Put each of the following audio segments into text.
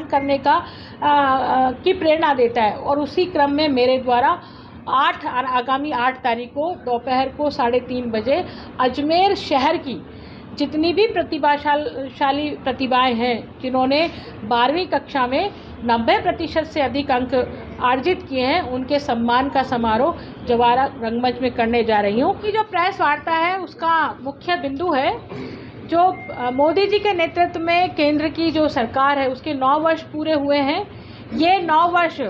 करने का की प्रेरणा देता है। और उसी क्रम में मेरे द्वारा आगामी 8 तारीख को दोपहर को 3:30 बजे अजमेर शहर की जितनी भी प्रतिभाशाली प्रतिभाएं हैं जिन्होंने 12वीं कक्षा में 90% से अधिक अंक अर्जित किए हैं, उनके सम्मान का समारोह जवाहर रंगमंच में करने जा रही हूँ। ये जो प्रेस वार्ता है उसका मुख्य बिंदु है जो मोदी जी के नेतृत्व में केंद्र की जो सरकार है उसके 9 वर्ष पूरे हुए हैं। ये 9 वर्ष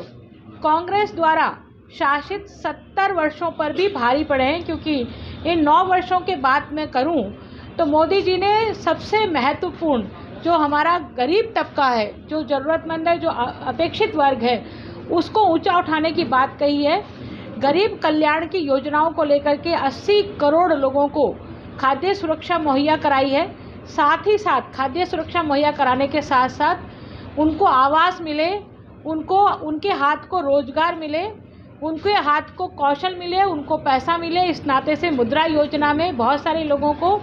कांग्रेस द्वारा शासित 70 वर्षों पर भी भारी पड़े हैं, क्योंकि इन 9 वर्षों के बात मैं करूं तो मोदी जी ने सबसे महत्वपूर्ण जो हमारा गरीब तबका है, जो ज़रूरतमंद है, जो अपेक्षित वर्ग है, उसको ऊंचा उठाने की बात कही है। गरीब कल्याण की योजनाओं को लेकर के 80 करोड़ लोगों को खाद्य सुरक्षा मुहैया कराई है। साथ ही साथ खाद्य सुरक्षा मुहैया कराने के साथ साथ उनको आवास मिले, उनको उनके हाथ को रोजगार मिले, उनके हाथ को कौशल मिले, उनको पैसा मिले। इस नाते से मुद्रा योजना में बहुत सारे लोगों को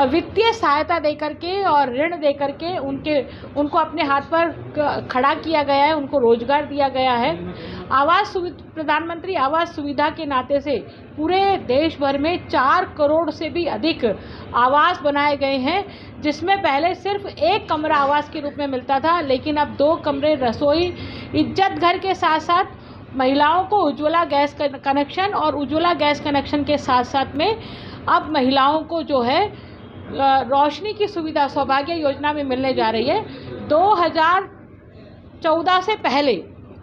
वित्तीय सहायता दे करके और ऋण दे करके उनको अपने हाथ पर खड़ा किया गया है, उनको रोजगार दिया गया है। प्रधानमंत्री आवास सुविधा के नाते से पूरे देश भर में 4 करोड़ से भी अधिक आवास बनाए गए हैं, जिसमें पहले सिर्फ 1 कमरा आवास के रूप में मिलता था, लेकिन अब 2 कमरे, रसोई, इज्जत घर के साथ साथ महिलाओं को उज्ज्वला गैस कनेक्शन और उज्ज्वला गैस कनेक्शन के साथ साथ में अब महिलाओं को जो है रोशनी की सुविधा सौभाग्य योजना में मिलने जा रही है। 2014 से पहले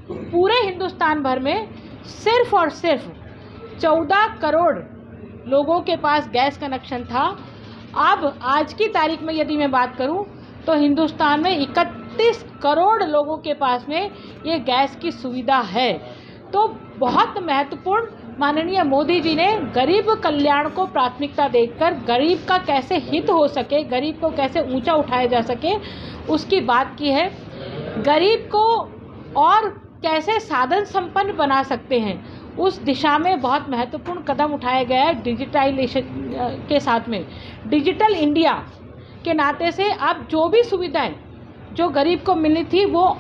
पूरे हिंदुस्तान भर में सिर्फ और सिर्फ 14 करोड़ लोगों के पास गैस कनेक्शन था। अब आज की तारीख में यदि मैं बात करूं तो हिंदुस्तान में 31 करोड़ लोगों के पास में ये गैस की सुविधा है। तो बहुत महत्वपूर्ण माननीय मोदी जी ने गरीब कल्याण को प्राथमिकता देकर गरीब का कैसे हित हो सके, गरीब को कैसे ऊंचा उठाया जा सके, उसकी बात की है। गरीब को और कैसे साधन संपन्न बना सकते हैं, उस दिशा में बहुत महत्वपूर्ण कदम उठाया गया है। डिजिटाइजेशन के साथ में डिजिटल इंडिया के नाते से अब जो भी सुविधाएं जो गरीब को मिलनी थी वो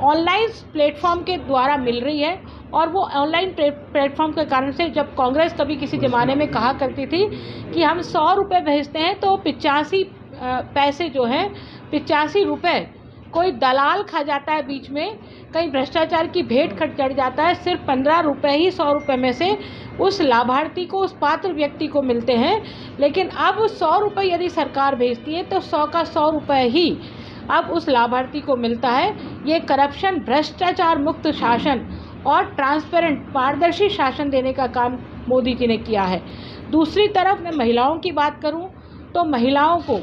ऑनलाइन प्लेटफॉर्म के द्वारा मिल रही है। और वो ऑनलाइन प्लेटफॉर्म के कारण से जब कांग्रेस कभी किसी ज़माने में कहा करती थी कि हम 100 रुपये भेजते हैं तो 85 पैसे जो हैं 85 रुपये कोई दलाल खा जाता है, बीच में कहीं भ्रष्टाचार की भेंट खट चढ़ जाता है। सिर्फ 15 रुपये ही 100 रुपये में से उस लाभार्थी को, उस पात्र व्यक्ति को मिलते हैं। लेकिन अब 100 रुपये यदि सरकार भेजती है तो 100 का 100 रुपये ही अब उस लाभार्थी को मिलता है। ये करप्शन, भ्रष्टाचार मुक्त शासन और ट्रांसपेरेंट, पारदर्शी शासन देने का काम मोदी जी ने किया है। दूसरी तरफ मैं महिलाओं की बात करूं तो महिलाओं को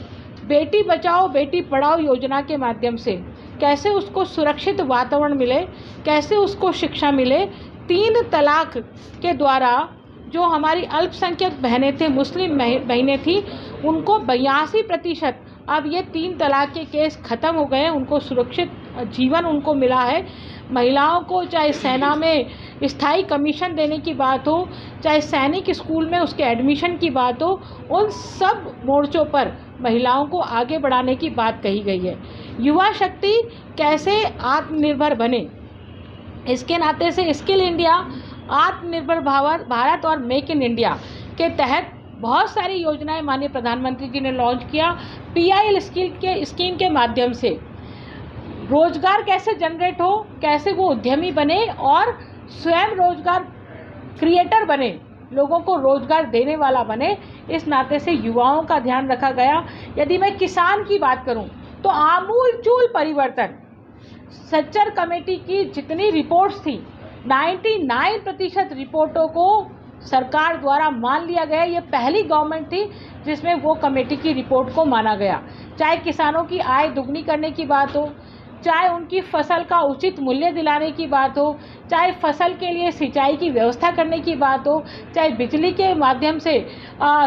बेटी बचाओ बेटी पढ़ाओ योजना के माध्यम से कैसे उसको सुरक्षित वातावरण मिले, कैसे उसको शिक्षा मिले। 3 तलाक के द्वारा जो हमारी अल्पसंख्यक बहनें थे, मुस्लिम बहनें थी, उनको 82% अब ये 3 तलाक के केस ख़त्म हो गए हैं, उनको सुरक्षित जीवन उनको मिला है। महिलाओं को चाहे सेना में स्थायी कमीशन देने की बात हो, चाहे सैनिक स्कूल में उसके एडमिशन की बात हो, उन सब मोर्चों पर महिलाओं को आगे बढ़ाने की बात कही गई है। युवा शक्ति कैसे आत्मनिर्भर बने, इसके नाते से स्किल इंडिया, आत्मनिर्भर भारत और मेक इन इंडिया के तहत बहुत सारी योजनाएं माननीय प्रधानमंत्री जी ने लॉन्च किया। PIL स्कीम के माध्यम से रोजगार कैसे जनरेट हो, कैसे वो उद्यमी बने और स्वयं रोजगार क्रिएटर बने, लोगों को रोजगार देने वाला बने, इस नाते से युवाओं का ध्यान रखा गया। यदि मैं किसान की बात करूं तो आमूलचूल परिवर्तन, सच्चर कमेटी की जितनी रिपोर्ट्स थी 99% रिपोर्टों को सरकार द्वारा मान लिया गया। ये पहली गवर्नमेंट थी जिसमें वो कमेटी की रिपोर्ट को माना गया। चाहे किसानों की आय दुगनी करने की बात हो, चाहे उनकी फसल का उचित मूल्य दिलाने की बात हो, चाहे फसल के लिए सिंचाई की व्यवस्था करने की बात हो, चाहे बिजली के माध्यम से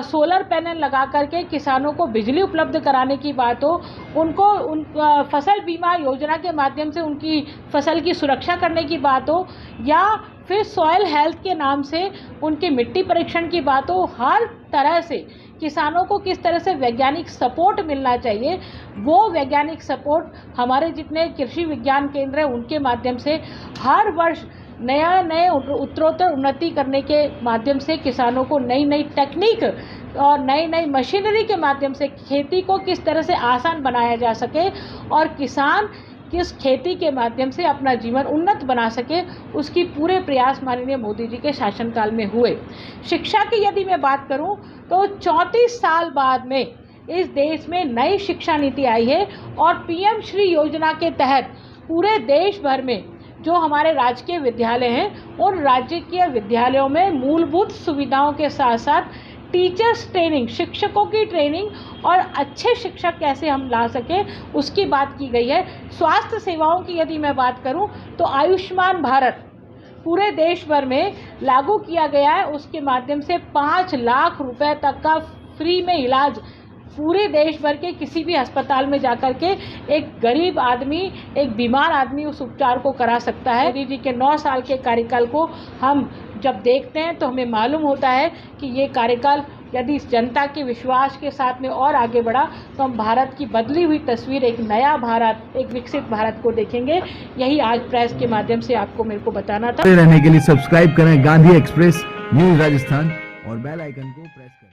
सोलर पैनल लगा करके किसानों को बिजली उपलब्ध कराने की बात हो, उनको फसल बीमा योजना के माध्यम से उनकी फसल की सुरक्षा करने की बात हो, या फिर सॉइल हेल्थ के नाम से उनके मिट्टी परीक्षण की बात हो, हर तरह से किसानों को किस तरह से वैज्ञानिक सपोर्ट मिलना चाहिए, वो वैज्ञानिक सपोर्ट हमारे जितने कृषि विज्ञान केंद्र हैं उनके माध्यम से हर वर्ष नए उत्तरोत्तर उन्नति करने के माध्यम से किसानों को नई नई टेक्निक और नई नई मशीनरी के माध्यम से खेती को किस तरह से आसान बनाया जा सके और किसान किस खेती के माध्यम से अपना जीवन उन्नत बना सके, उसकी पूरे प्रयास माननीय मोदी जी के शासनकाल में हुए। शिक्षा की यदि मैं बात करूं तो 34 साल बाद में इस देश में नई शिक्षा नीति आई है और पीएम श्री योजना के तहत पूरे देश भर में जो हमारे राजकीय विद्यालय हैं उन राजकीय विद्यालयों में मूलभूत सुविधाओं के साथ साथ टीचर्स ट्रेनिंग, शिक्षकों की ट्रेनिंग और अच्छे शिक्षक कैसे हम ला सकें उसकी बात की गई है। स्वास्थ्य सेवाओं की यदि मैं बात करूं तो आयुष्मान भारत पूरे देश भर में लागू किया गया है। उसके माध्यम से 5 लाख रुपए तक का फ्री में इलाज पूरे देश भर के किसी भी अस्पताल में जाकर के एक गरीब आदमी, एक बीमार आदमी उस उपचार को करा सकता है। मोदी जी के 9 साल के कार्यकाल को हम जब देखते हैं तो हमें मालूम होता है कि ये कार्यकाल यदि इस जनता के विश्वास के साथ में और आगे बढ़ा तो हम भारत की बदली हुई तस्वीर, एक नया भारत, एक विकसित भारत को देखेंगे। यही आज प्रेस के माध्यम से आपको मेरे को बताना था। रहने के लिए सब्सक्राइब करें गांधी एक्सप्रेस न्यूज राजस्थान और बेल आइकन को प्रेस करें।